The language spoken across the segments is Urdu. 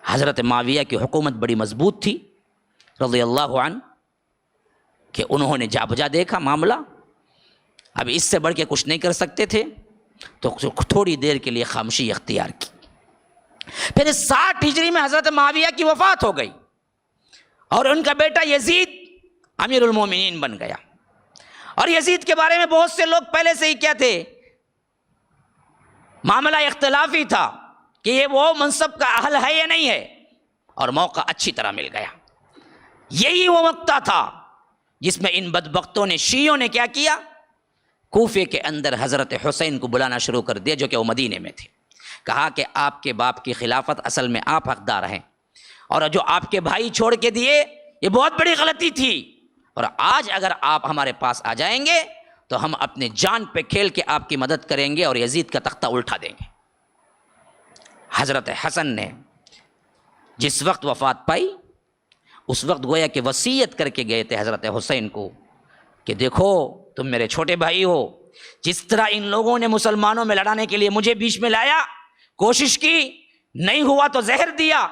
حضرت معاویہ کی حکومت بڑی مضبوط تھی رضی اللہ عنہ، کہ انہوں نے جا بجا دیکھا معاملہ، اب اس سے بڑھ کے کچھ نہیں کر سکتے تھے، تو تھوڑی دیر کے لیے خاموشی اختیار کی۔ پھر 60 ہجری میں حضرت معاویہ کی وفات ہو گئی اور ان کا بیٹا یزید امیر المومنین بن گیا۔ اور یزید کے بارے میں بہت سے لوگ پہلے سے ہی کیا تھے، معاملہ اختلافی تھا کہ یہ وہ منصب کا اہل ہے یا نہیں ہے، اور موقع اچھی طرح مل گیا۔ یہی وہ وقت تھا جس میں ان بدبختوں نے، شیعوں نے کیا کیا، کوفے کے اندر حضرت حسین کو بلانا شروع کر دیا، جو کہ وہ مدینے میں تھے۔ کہا کہ آپ کے باپ کی خلافت اصل میں آپ حقدار ہیں، اور جو آپ کے بھائی چھوڑ کے دیے یہ بہت بڑی غلطی تھی، اور آج اگر آپ ہمارے پاس آ جائیں گے تو ہم اپنے جان پہ کھیل کے آپ کی مدد کریں گے اور یزید کا تختہ الٹا دیں گے۔ حضرت حسن نے جس وقت وفات پائی، اس وقت گویا کہ وصیت کر کے گئے تھے حضرت حسین کو کہ دیکھو تم میرے چھوٹے بھائی ہو، جس طرح ان لوگوں نے مسلمانوں میں لڑانے کے لیے مجھے بیچ میں لایا، کوشش کی، نہیں ہوا تو زہر دیا،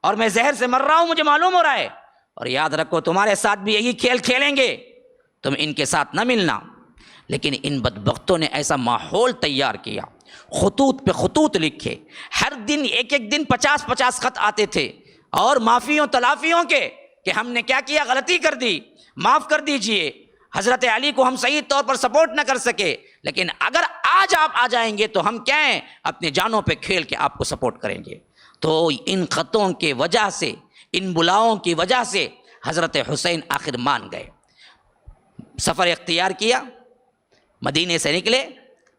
اور میں زہر سے مر رہا ہوں، مجھے معلوم ہو رہا ہے، اور یاد رکھو تمہارے ساتھ بھی یہی کھیل کھیلیں گے، تم ان کے ساتھ نہ ملنا۔ لیکن ان بدبختوں نے ایسا ماحول تیار کیا، خطوط پہ خطوط لکھے، ہر دن ایک ایک دن 50 خط آتے تھے، اور معافیوں تلافیوں کے کہ ہم نے کیا کیا، غلطی کر دی، معاف کر دیجئے، حضرت علی کو ہم صحیح طور پر سپورٹ نہ کر سکے، لیکن اگر آج آپ آ جائیں گے تو ہم کیا ہیں، اپنے جانوں پہ کھیل کے آپ کو سپورٹ کریں گے۔ تو ان خطوں کے وجہ سے، ان بلاؤں کی وجہ سے حضرت حسین آخر مان گئے، سفر اختیار کیا، مدینے سے نکلے،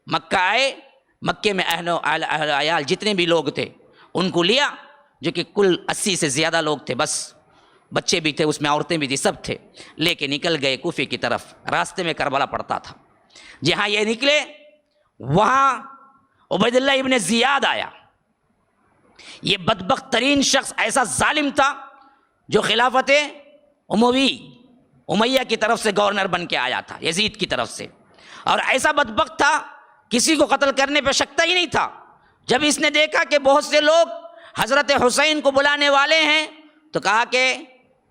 مکہ آئے، مکے میں اہل و عیال جتنے بھی لوگ تھے ان کو لیا، جو کہ کل 80 سے زیادہ لوگ تھے، بس بچے بھی تھے اس میں، عورتیں بھی تھی، سب تھے، لے کے نکل گئے کوفے کی طرف۔ راستے میں کربلا پڑتا تھا، جہاں یہ نکلے وہاں عبید اللہ ابن زیاد آیا۔ یہ بدبخت ترین شخص، ایسا ظالم تھا جو خلافت امیہ کی طرف سے گورنر بن کے آیا تھا، یزید کی طرف سے، اور ایسا بدبخت تھا کسی کو قتل کرنے پہ شکتا ہی نہیں تھا۔ جب اس نے دیکھا کہ بہت سے لوگ حضرت حسین کو بلانے والے ہیں تو کہا کہ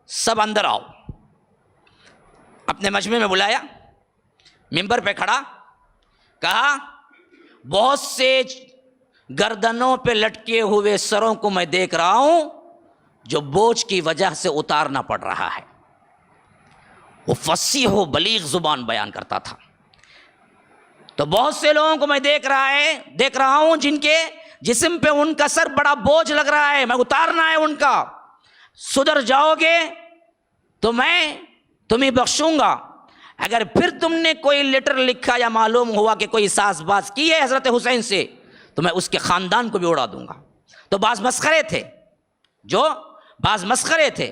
سب اندر آؤ۔ اپنے مجمع میں بلایا، منبر پہ کھڑا، کہا بہت سے گردنوں پہ لٹکے ہوئے سروں کو میں دیکھ رہا ہوں جو بوجھ کی وجہ سے اتارنا پڑ رہا ہے۔ وہ فصیح و بلیغ زبان بیان کرتا تھا۔ تو بہت سے لوگوں کو میں دیکھ رہا ہوں جن کے جسم پہ ان کا سر بڑا بوجھ لگ رہا ہے، میں اتارنا ہے ان کا۔ سدھر جاؤ گے تو میں تمہیں بخشوں گا، اگر پھر تم نے کوئی لیٹر لکھا یا معلوم ہوا کہ کوئی ساز باز کی ہے حضرت حسین سے تو میں اس کے خاندان کو بھی اڑا دوں گا۔ تو بعض مسخرے تھے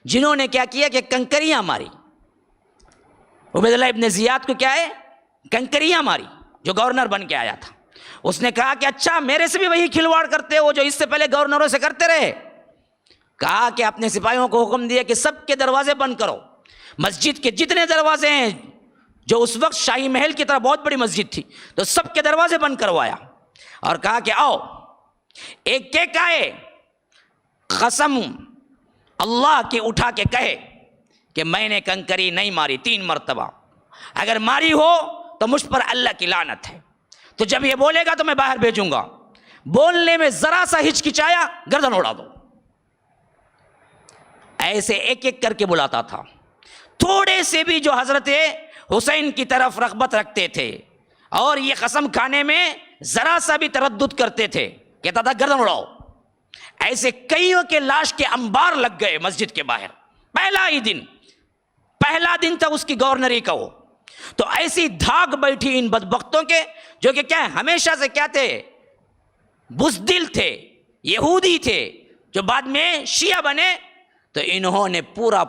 جنہوں نے کیا کیا کہ کنکریاں ماری، عبید اللہ ابن زیاد کو کیا ہے، کنکریاں ماری، جو گورنر بن کے آیا تھا۔ اس نے کہا کہ اچھا میرے سے بھی وہی کھلواڑ کرتے ہو جو اس سے پہلے گورنروں سے کرتے رہے۔ کہا کہ اپنے سپاہیوں کو حکم دیا کہ سب کے دروازے بند کرو، مسجد کے جتنے دروازے ہیں، جو اس وقت شاہی محل کی طرح بہت بڑی مسجد تھی، تو سب کے دروازے بند کروایا، اور کہا کہ آؤ ایک ایک آئے، قسم اللہ کی اٹھا کے کہے کہ میں نے کنکری نہیں ماری 3 مرتبہ، اگر ماری ہو تو مجھ پر اللہ کی لعنت ہے۔ تو جب یہ بولے گا تو میں باہر بھیجوں گا۔ بولنے میں ذرا سا ہچکچایا، گردن اڑا دو۔ ایسے ایک ایک کر کے بلاتا تھا۔ تھوڑے سے بھی جو حضرت حسین کی طرف رغبت رکھتے تھے اور یہ قسم کھانے میں ذرا سا بھی تردد کرتے تھے، کہتا تھا گردن اڑاؤ۔ ایسے کئیوں کے لاش کے انبار لگ گئے مسجد کے باہر، پہلا دن تھا اس کی گورنری کا وہ۔ تو ایسی دھاگ بیٹھی ان بدبختوں کے، جو کہ کیا ہمیشہ سے کیا تھے، بزدل تھے، یہودی تھے، جو بعد میں شیعہ بنے۔ تو انہوں نے پورا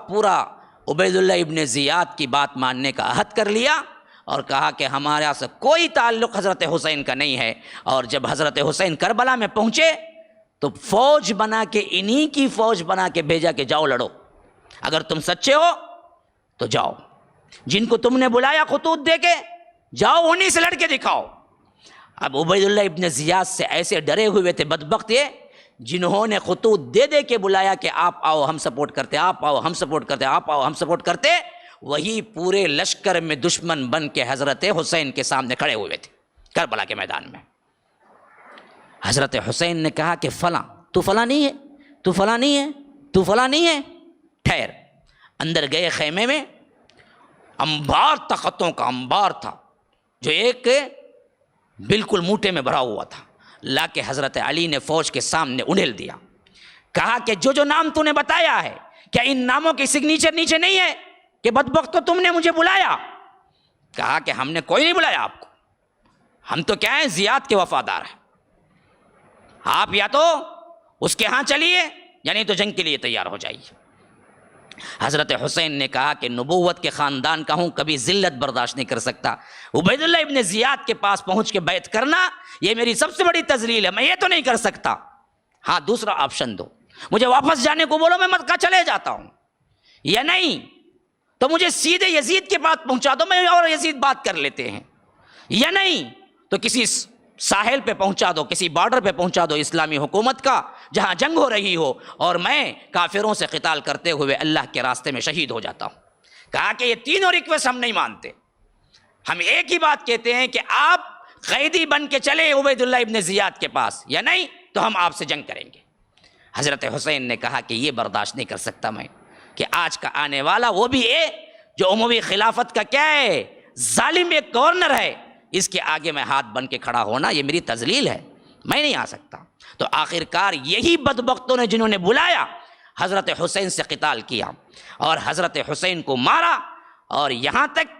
عبید اللہ ابن زیاد کی بات ماننے کا عہد کر لیا اور کہا کہ ہمارا سے کوئی تعلق حضرت حسین کا نہیں ہے۔ اور جب حضرت حسین کربلا میں پہنچے تو فوج بنا کے، انہی کی فوج بنا کے بھیجا کہ جاؤ لڑو، اگر تم سچے ہو تو جاؤ، جن کو تم نے بلایا خطوط دے کے، جاؤ انہی سے لڑ کے دکھاؤ۔ اب عبید اللہ ابن زیاد سے ایسے ڈرے ہوئے تھے بدبخت یہ جنہوں نے خطوط دے دے کے بلایا کہ آپ آؤ ہم سپورٹ کرتے، آپ آؤ ہم سپورٹ کرتے، آپ آؤ ہم سپورٹ کرتے، وہی پورے لشکر میں دشمن بن کے حضرت حسین کے سامنے کھڑے ہوئے تھے کربلا کے میدان میں۔ حضرت حسین نے کہا کہ فلاں، تو فلاں نہیں ہے، تو فلاں نہیں ہے، تو فلاں نہیں ہے، ٹھہر۔ اندر گئے خیمے میں، انبار تھا، خطوں کا انبار تھا جو ایک بالکل موٹے میں بھرا ہوا تھا، لا کے حضرت علی نے فوج کے سامنے انڈیل دیا۔ کہا کہ جو جو نام تو نے بتایا ہے، کیا ان ناموں کی سگنیچر نیچے نہیں ہے کہ بدبختو تم نے مجھے بلایا؟ کہا کہ ہم نے کوئی نہیں بلایا آپ کو، ہم تو کیا ہیں، زیاد کے وفادار ہیں، آپ یا تو اس کے ہاں چلیے یعنی تو جنگ کے لیے تیار ہو جائیے۔ حضرت حسین نے کہا کہ نبوت کے خاندان کا ہوں، کبھی ذلت برداشت نہیں کر سکتا، عبید اللہ ابن زیاد کے پاس پہنچ کے بیعت کرنا یہ میری سب سے بڑی تذلیل ہے، میں یہ تو نہیں کر سکتا۔ ہاں دوسرا آپشن دو، مجھے واپس جانے کو بولو، میں مکہ چلے جاتا ہوں، یا نہیں تو مجھے سیدھے یزید کے پاس پہنچا دو، میں اور یزید بات کر لیتے ہیں، یا نہیں تو کسی ساحل پہ پہنچا دو، کسی بارڈر پہ پہنچا دو اسلامی حکومت کا جہاں جنگ ہو رہی ہو، اور میں کافروں سے قتال کرتے ہوئے اللہ کے راستے میں شہید ہو جاتا ہوں۔ کہا کہ یہ تینوں ریکویسٹ ہم نہیں مانتے، ہم ایک ہی بات کہتے ہیں کہ آپ قیدی بن کے چلے عبید اللہ ابن زیاد کے پاس، یا نہیں تو ہم آپ سے جنگ کریں گے۔ حضرت حسین نے کہا کہ یہ برداشت نہیں کر سکتا میں کہ آج کا آنے والا وہ بھی ہے جو اموی خلافت کا کیا ہے، ظالم ایک گورنر ہے، اس کے آگے میں ہاتھ بن کے کھڑا ہونا یہ میری تذلیل ہے، میں نہیں آ سکتا۔ تو آخرکار یہی بدبختوں نے جنہوں نے بلایا حضرت حسین سے قتال کیا اور حضرت حسین کو مارا، اور یہاں تک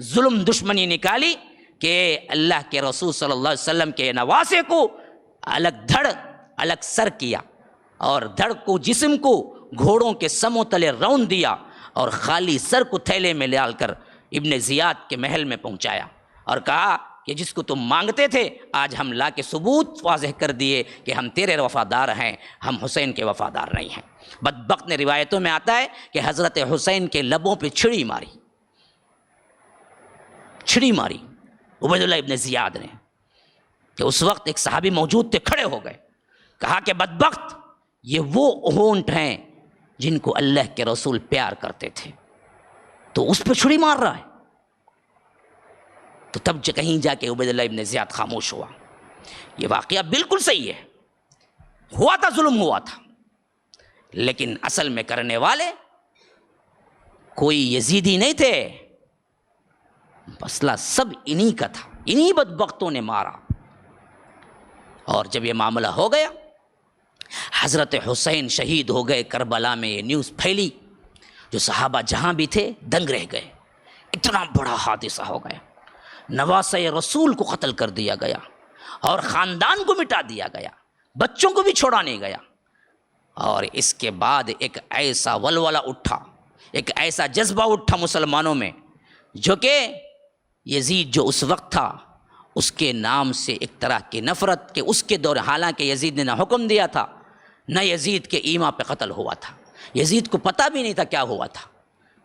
ظلم دشمنی نکالی کہ اللہ کے رسول صلی اللہ علیہ وسلم کے نواسے کو الگ دھڑ الگ سر کیا، اور دھڑ کو جسم کو گھوڑوں کے سموں تلے رون دیا، اور خالی سر کو تھیلے میں ڈال کر ابن زیاد کے محل میں پہنچایا، اور کہا کہ جس کو تم مانگتے تھے آج ہم لا کے ثبوت واضح کر دیے کہ ہم تیرے وفادار ہیں، ہم حسین کے وفادار نہیں ہیں۔ بدبخت نے روایتوں میں آتا ہے کہ حضرت حسین کے لبوں پہ چھڑی ماری عبید اللہ ابن زیاد نے، کہ اس وقت ایک صحابی موجود تھے، کھڑے ہو گئے، کہا کہ بدبخت یہ وہ ہونٹ ہیں جن کو اللہ کے رسول پیار کرتے تھے، تو اس پہ چھڑی مار رہا ہے۔ تو تب کہیں جا کے عبید اللہ ابن زیاد خاموش ہوا۔ یہ واقعہ بالکل صحیح ہے، ہوا تھا، ظلم ہوا تھا، لیکن اصل میں کرنے والے کوئی یزیدی نہیں تھے، مسئلہ سب انہی کا تھا، انہی بدبختوں نے مارا۔ اور جب یہ معاملہ ہو گیا، حضرت حسین شہید ہو گئے کربلا میں، یہ نیوز پھیلی، جو صحابہ جہاں بھی تھے دنگ رہ گئے، اتنا بڑا حادثہ ہو گیا، نواسہ رسول کو قتل کر دیا گیا، اور خاندان کو مٹا دیا گیا، بچوں کو بھی چھوڑا نہیں گیا۔ اور اس کے بعد ایک ایسا ولولہ اٹھا، ایک ایسا جذبہ اٹھا مسلمانوں میں، جو کہ یزید جو اس وقت تھا اس کے نام سے ایک طرح کی نفرت، کہ اس کے دور، حالانکہ یزید نے نہ حکم دیا تھا نہ یزید کے ایما پہ قتل ہوا تھا، یزید کو پتہ بھی نہیں تھا کیا ہوا تھا۔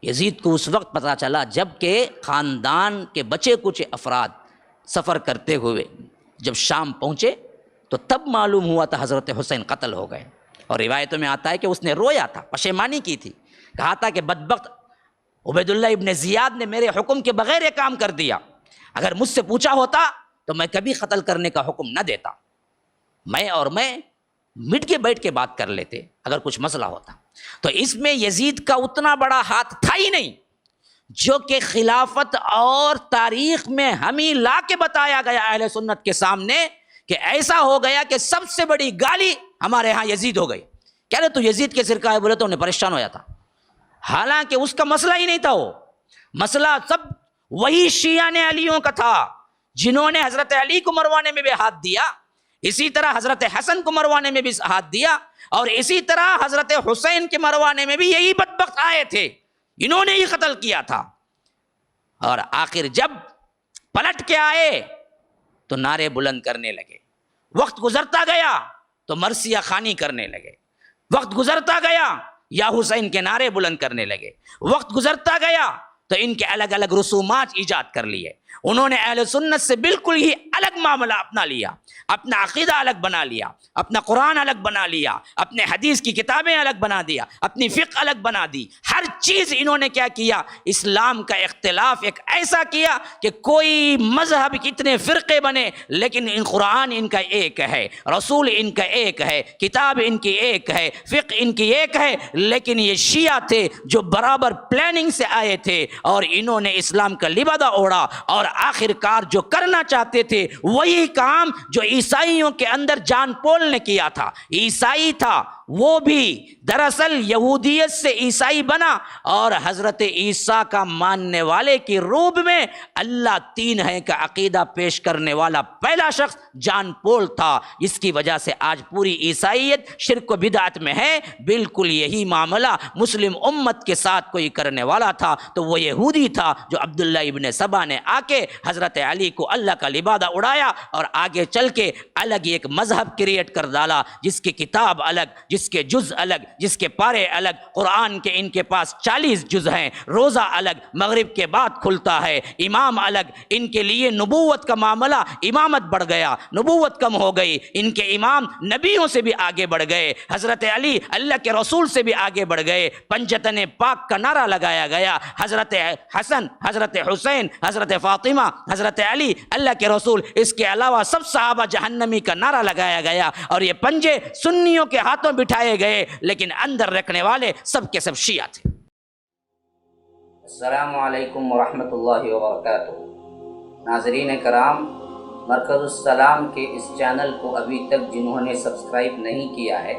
یزید کو اس وقت پتہ چلا جب کہ خاندان کے بچے کچھ افراد سفر کرتے ہوئے جب شام پہنچے تو تب معلوم ہوا تھا حضرت حسین قتل ہو گئے۔ اور روایتوں میں آتا ہے کہ اس نے رویا تھا، پشیمانی کی تھی، کہا تھا کہ بدبخت عبید اللہ ابن زیاد نے میرے حکم کے بغیر یہ کام کر دیا، اگر مجھ سے پوچھا ہوتا تو میں کبھی قتل کرنے کا حکم نہ دیتا، میں مٹ کے بیٹھ کے بات کر لیتے اگر کچھ مسئلہ ہوتا۔ تو اس میں یزید کا اتنا بڑا ہاتھ تھا ہی نہیں، جو کہ خلافت اور تاریخ میں ہمیں لا کے بتایا گیا اہل سنت کے سامنے کہ ایسا ہو گیا کہ سب سے بڑی گالی ہمارے ہاں یزید ہو گئی۔ کہہ رہے تو یزید کے سرکہ ہے، بولے تو انہیں پریشان ہو جاتا، حالانکہ اس کا مسئلہ ہی نہیں تھا، وہ مسئلہ سب وہی شیعہ نے علیوں کا تھا، جنہوں نے حضرت علی کو مروانے میں بھی ہاتھ دیا، اسی طرح حضرت حسن کو مروانے میں بھی ہاتھ دیا، اور اسی طرح حضرت حسین کے مروانے میں بھی یہی بدبخت آئے تھے، انہوں نے ہی قتل کیا تھا۔ اور آخر جب پلٹ کے آئے تو نعرے بلند کرنے لگے، وقت گزرتا گیا تو مرثیہ خوانی کرنے لگے، وقت گزرتا گیا یا حسین کے نعرے بلند کرنے لگے، وقت گزرتا گیا تو ان کے الگ الگ رسومات ایجاد کر لیے، انہوں نے اہل سنت سے بالکل ہی الگ معاملہ اپنا لیا، اپنا عقیدہ الگ بنا لیا، اپنا قرآن الگ بنا لیا، اپنے حدیث کی کتابیں الگ بنا دیا، اپنی فقہ الگ بنا دی، ہر چیز انہوں نے کیا کیا، اسلام کا اختلاف ایک ایسا کیا کہ کوئی مذہب کتنے فرقے بنے لیکن قرآن ان کا ایک ہے، رسول ان کا ایک ہے، کتاب ان کی ایک ہے، فقہ ان کی ایک ہے، لیکن یہ شیعہ تھے جو برابر پلاننگ سے آئے تھے اور انہوں نے اسلام کا لبادہ اوڑھا اور آخر کار جو کرنا چاہتے تھے وہی کام جو عیسائیوں کے اندر جان پول نے کیا تھا۔ عیسائی تھا، وہ بھی دراصل یہودیت سے عیسائی بنا اور حضرت عیسیٰ کا ماننے والے کی روب میں اللہ تین ہے کا عقیدہ پیش کرنے والا پہلا شخص جان پول تھا، جس کی وجہ سے آج پوری عیسائیت شرک و بدعت میں ہے۔ بالکل یہی معاملہ مسلم امت کے ساتھ کوئی کرنے والا تھا تو وہ یہودی تھا جو عبداللہ ابن سبا نے آ کے حضرت علی کو اللہ کا لبادہ اڑایا اور آگے چل کے الگ ایک مذہب کریٹ کر ڈالا، جس کی کتاب الگ، جس کے جز الگ، جس کے پارے الگ، قرآن کے ان کے پاس 40 جز ہیں، روزہ الگ، مغرب کے بعد کھلتا ہے، امام الگ، ان کے لیے نبوت کا معاملہ، امامت بڑھ گیا، نبوت کم ہو گئی، ان کے امام نبیوں سے بھی آگے بڑھ گئے، حضرت علی اللہ کے رسول سے بھی آگے بڑھ گئے، پنجتن پاک کا نعرہ لگایا گیا، حضرت حسن، حضرت حسین، حضرت فاطمہ، حضرت علی اللہ کے رسول، اس کے علاوہ سب صحابہ جہنمی کا نعرہ لگایا گیا، اور یہ پنجے سنیوں کے ہاتھوں بٹھائے گئے لیکن اندر رکھنے والے سب کے سب شیعہ تھے۔ السلام علیکم ورحمۃ اللہ وبرکاتہ۔ ناظرین کرام، مرکز السلام کے اس چینل کو ابھی تک جنہوں نے سبسکرائب نہیں کیا ہے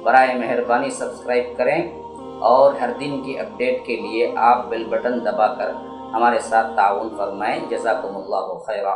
برائے مہربانی سبسکرائب کریں اور ہر دن کی اپڈیٹ کے لیے آپ بیل بٹن دبا کر ہمارے ساتھ تعاون فرمائیں۔ جزاکم اللہ خیرا۔